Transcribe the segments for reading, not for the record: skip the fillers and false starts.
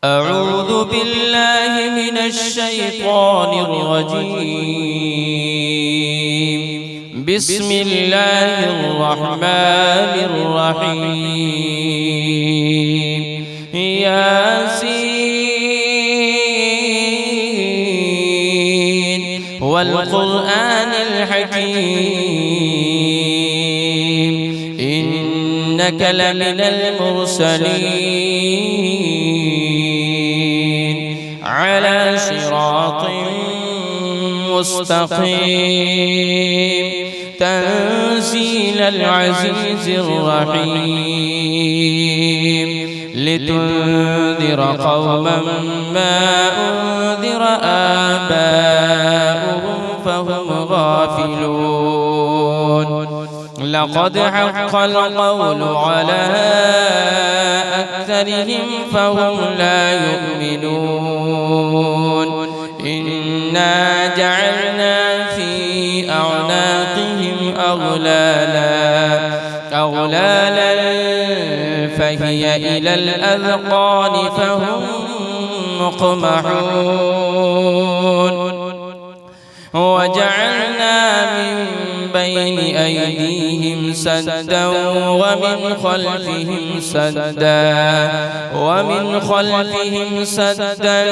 أعوذ بالله من الشيطان الرجيم. بسم الله الرحمن الرحيم. ياسين والقرآن الحكيم إنك لمن المرسلين على صراط مستقيم تنزيل العزيز الرحيم لتنذر قوما ما أنذر آباؤهم فهم غافلون لقد حق القول على أكثرهم فهم لا يؤمنون إنا جعلنا في أعناقهم أغلالا فهي إلى الأذقان فهم مقمحون وجعلنا من بين أيديهم سدا ومن خلفهم سدا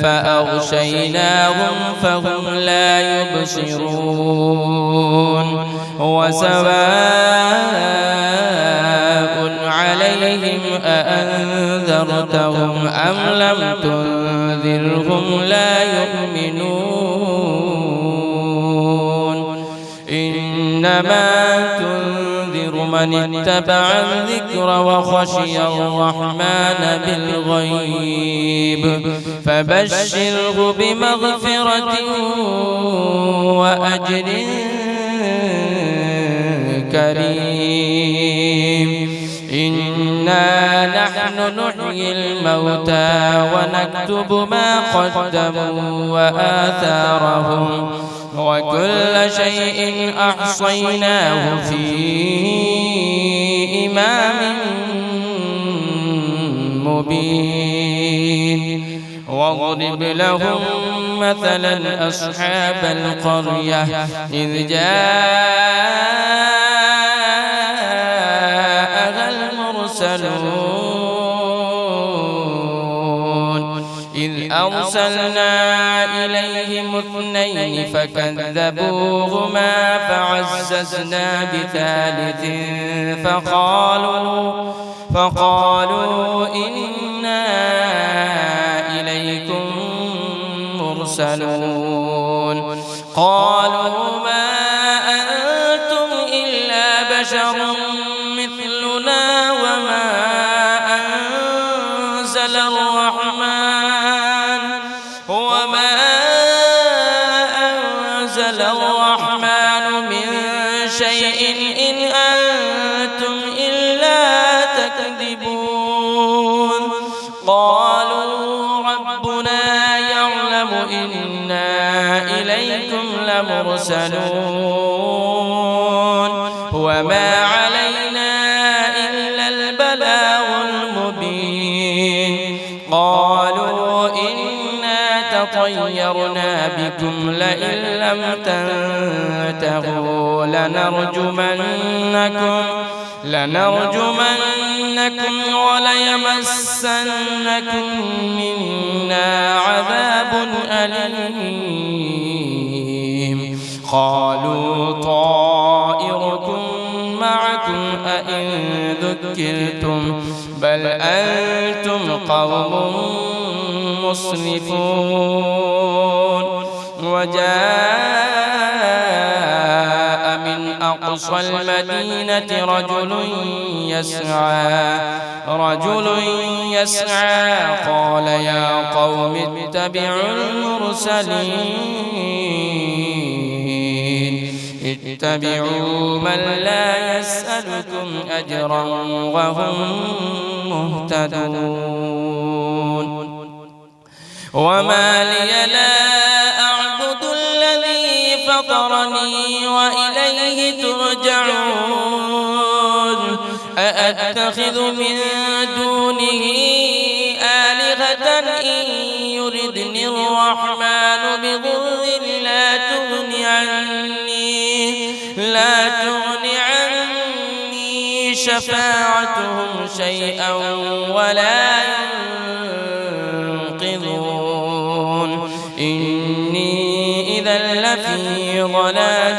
فأغشيناهم فهم لا يبصرون وسواء عليهم أأنذرتهم أم لم تنذرهم لا يؤمنون إنما تنذر من اتبع الذكر وخشي الرحمن بالغيب فبشره بمغفرة وأجر كريم إنا نحن نحيي الموتى ونكتب ما قدموا وآثارهم وكل شيء أحصيناه في إمام مبين واضرب لهم مثلا أصحاب القرية إذ جاءها المرسلون إذ أرسلنا إليهم اثنين فكذبوهما فعززنا بثالث فقالوا إنا إليكم مرسلون قالوا ما أنتم إلا بشر مثلنا وما أنزل الرحمن من شيء إن أنتم إلا تكذبون قالوا ربنا يعلم إنا إليكم لمرسلون وما علينا إلا البلاغ المبين قالوا إنا تطيرنا بكم لئن لم تنتهوا لنرجمنكم وليمسنكم منا عذاب أليم قالوا طائركم معكم أئن ذكرتم بل أنتم قوم مسرفون وجاء من أقصى المدينة رجل يسعى قال يا قوم اتبعوا المرسلين اتبعوا من لا يسألكم أجرا وهم مهتدون وما لي لا أعبد الذي فطرني وإليه ترجعون أأتخذ من دونه شفاعة إن يردني الرحمن بضر لا تغن عني شفاعتهم شيئا ولا ينقذون إني إذا لفي ضلال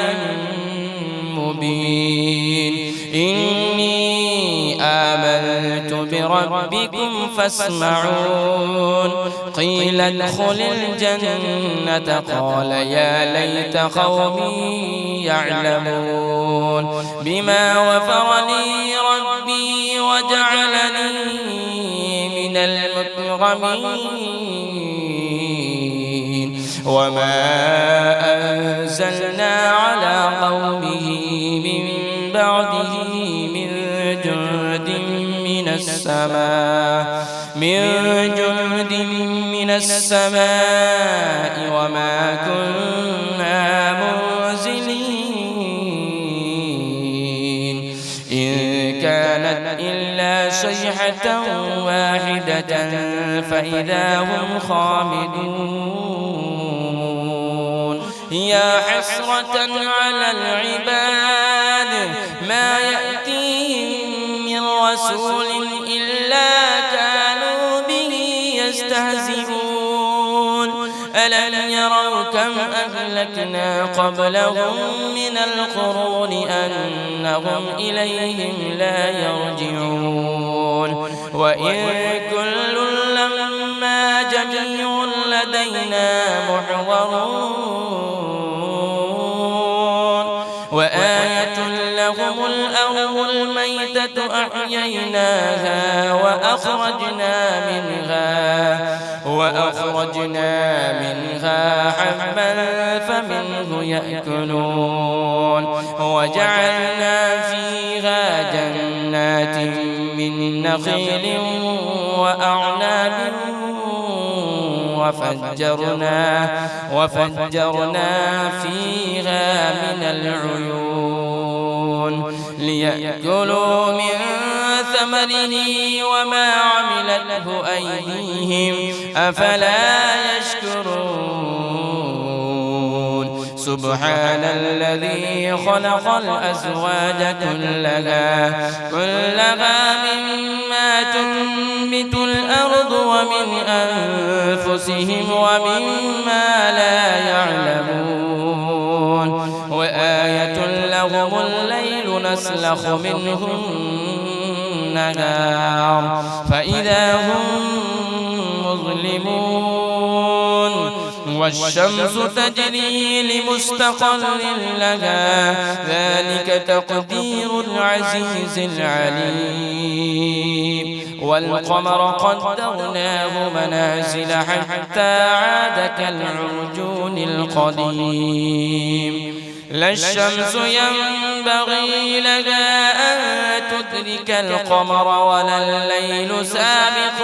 مبين إني آمنت بربكم فاسمعون قيل ادخل الجنة قال يا ليت قومي يعلمون بما غفر لي ربي وجعلني من المكرمين وما أنزلنا على قومه من بعده من جند من السماء وما كنا منزلين إن كانت إلا صيحة واحدة فإذا هم خامدون يا حسرة على العباد ما يأتيهم من رسول إلا كانوا به يستهزئون ألم يروا كم أهلكنا قبلهم من القرون أنهم إليهم لا يرجعون وإن كل لما جميع لدينا محضرون وآية لهم الأرض الميتة أحييناها وأخرجنا منها حبا فمنه يأكلون وجعلنا فيها جنات من نخيل وأعناب وفجرنا فيها من العيون ليأكلوا من ثمره وما عملته أيديهم أفلا يشكرون سبحان الذي خلق الأزواج كلها مما تنبت الأرض ومن أنفسهم ومما لا يعلمون وآية لهم الليل نسلخ منه النهار فإذا هم مظلمون والشمس تجري لمستقر لها ذلك تقدير العزيز العليم والقمر قدرناه منازل حتى عاد كالعرجون القديم لا الشمس ينبغي لها أن تدرك القمر ولا الليل سابق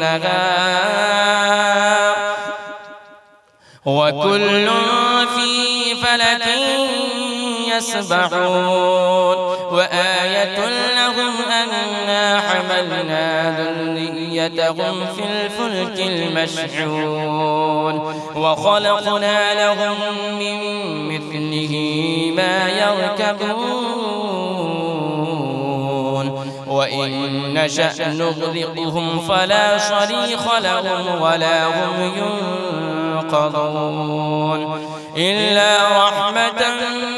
النهار وكل في فلك يسبحون وآية لهم أنا حملنا ذريتهم في الفلك المشحون وخلقنا لهم من مثله ما يركبون وإن نشأ نغرقهم فلا صريخ لهم ولا هم ينقذون إلا رحمة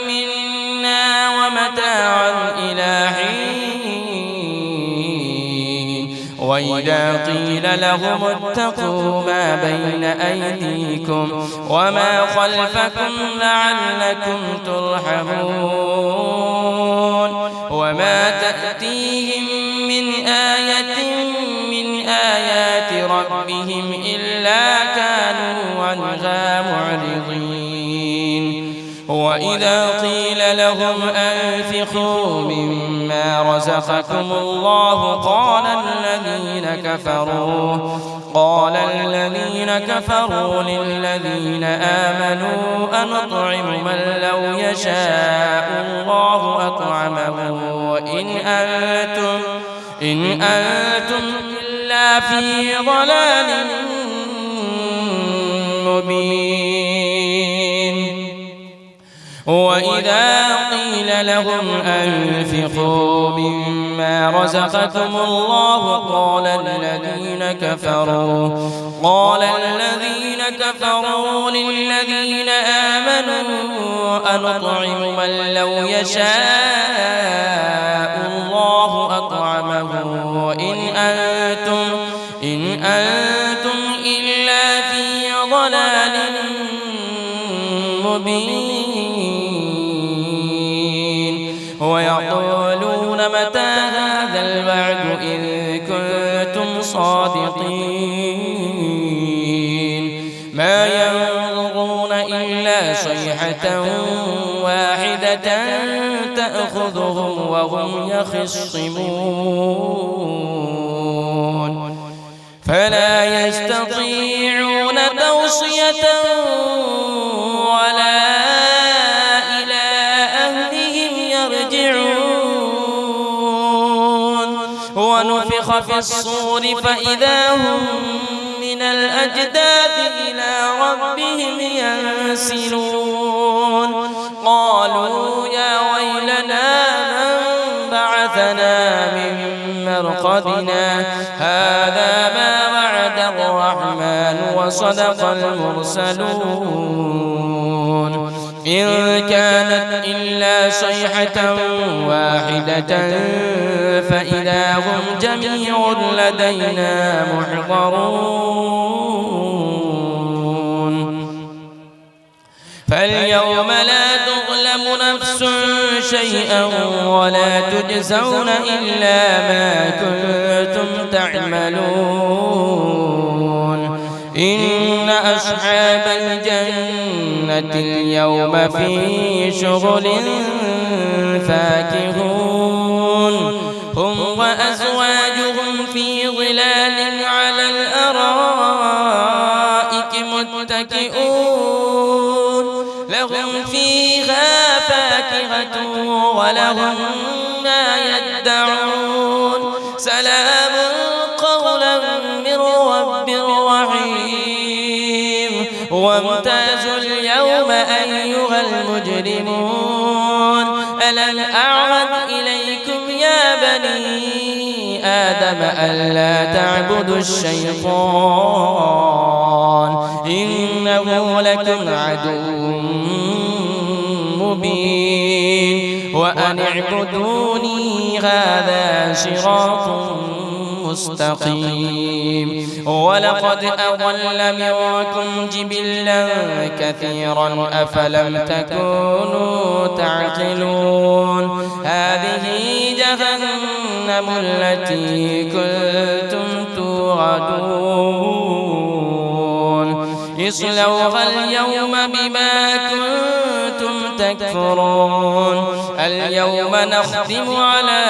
منا ومتاعا إلى حين وإذا قيل لهم اتقوا ما بين أيديكم وما خلفكم لعلكم ترحمون وما تأتيهم من آية من آيات ربهم إلا كانوا عنها معرضين وإذا قيل لهم أنفقوا مما رزقكم الله قال الذين كفروا للذين آمنوا أنطعم من لو يشاء الله أطعمه إن أنتم إلا في ضلال مبين وإذا قيل لهم أنفقوا مما رزقكم الله قال الذين كفروا للذين آمنوا أنطعم من لو يشاء الله أطعمه إن أنتم إلا في ضلال مبين ويقولون متى هذا الوعد إن كنتم صادقين ما ينظرون إلا صيحة واحدة تأخذهم وهم يخصمون فلا يستطيعون توصية ولا إلى أهلهم يرجعون ونفخ في الصور فإذا هم من الأجداث إلى ربهم ينسلون قالوا يا ويلنا من بعثنا من مرقدنا هذا ما وعد الرحمن وصدق المرسلون إن كانت إلا صيحة واحدة فإذا هم جميع لدينا محضرون فاليوم لا تظلم نفس شيئا ولا تجزون إلا ما كنتم تعملون إن أصحاب الجنة اليوم في شغل فاكهون هم وأزواجهم في ظلال على الأرائك متكئون لهم فيها فاكهة ولهم ما يدعون سلام قولا من رب رحيم وامتازوا اليوم أيها المجرمون ألم أعهد إليكم يا بني آدم ألا تعبدوا الشيطان إنه لكم عدو مبين وأن اعبدوني هذا صراط مستقيم ولقد أضل منكم جبلا كثيرا أفلم تكونوا تعقلون هذه جهنم التي كنتم توعدون اصلوها اليوم بما كنتم تكفرون اليوم نختم على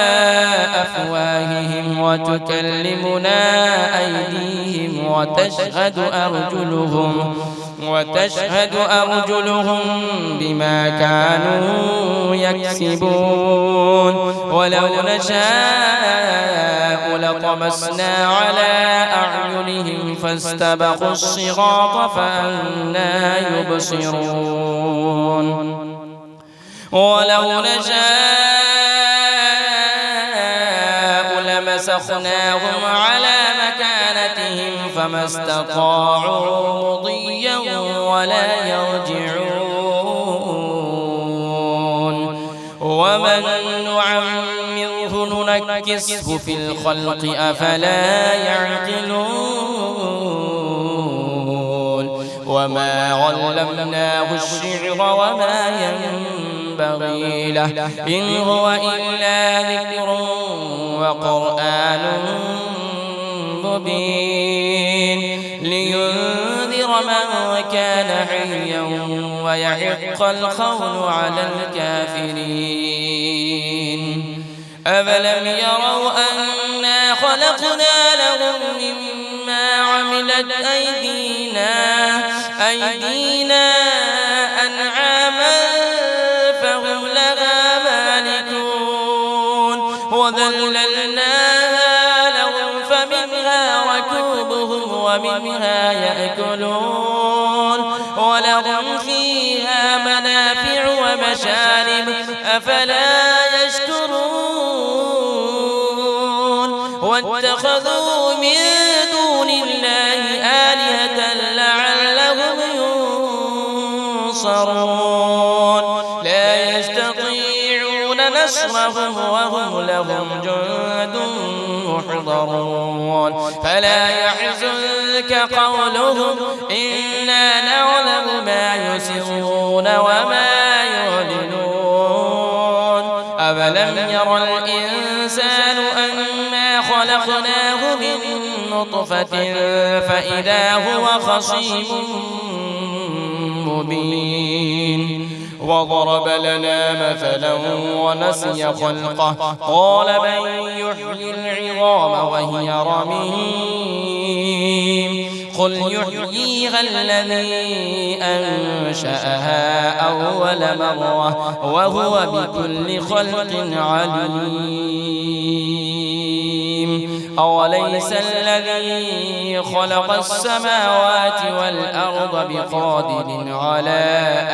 أفواههم وتكلمنا أيديهم وتشهد أرجلهم بما كانوا يكسبون ولو نشاء لطمسنا على أعينهم فاستبقوا الصراط فأنى يبصرون ولو نشاء لمسخناهم على مكانتهم فما استطاعوا مضيا ولا يرجعون ومن نعمره ننكسه في الخلق أفلا يعقلون وما علمناه الشعر وما ينبغي له إن هو إلا ذكر وقرآن مبين لينذر من كان حيا ويحق القول على الكافرين أفلم يروا أنا خلقنا لهم مما عملت أيدينا أنعاما فهم لها مالكون وذللناها ومنها يأكلون ولهم فيها منافع ومشارب أفلا يشكرون واتخذوا من دون الله آلهة لعلهم ينصرون لا يستطيعون نصرهم وهم لهم جند محضرون فلا يحزنك قولهم إنا نعلم ما يسرون وما يعلنون أفلم ير الإنسان أنا خلقناه من نطفة فإذا هو خصيم مبين وضرب لنا مثلا ونسي خلقه قال من يحيي العظام وهي رميم قل يحييها الذي أنشأها أول مرة وهو بكل خلق عليم أوليس الذي خلق السماوات والأرض بقادر على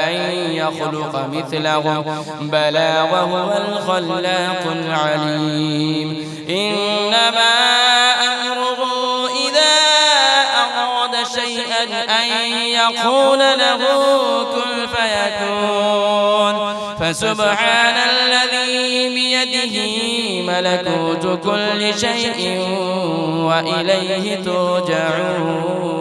أن يخلق مثلهم بلى وهو الخلاق العليم إنما أمره إذا أراد شيئا أن يقول له كن فيكون فسبحان الذي بيده ملكوت كل شيء وإليه ترجعون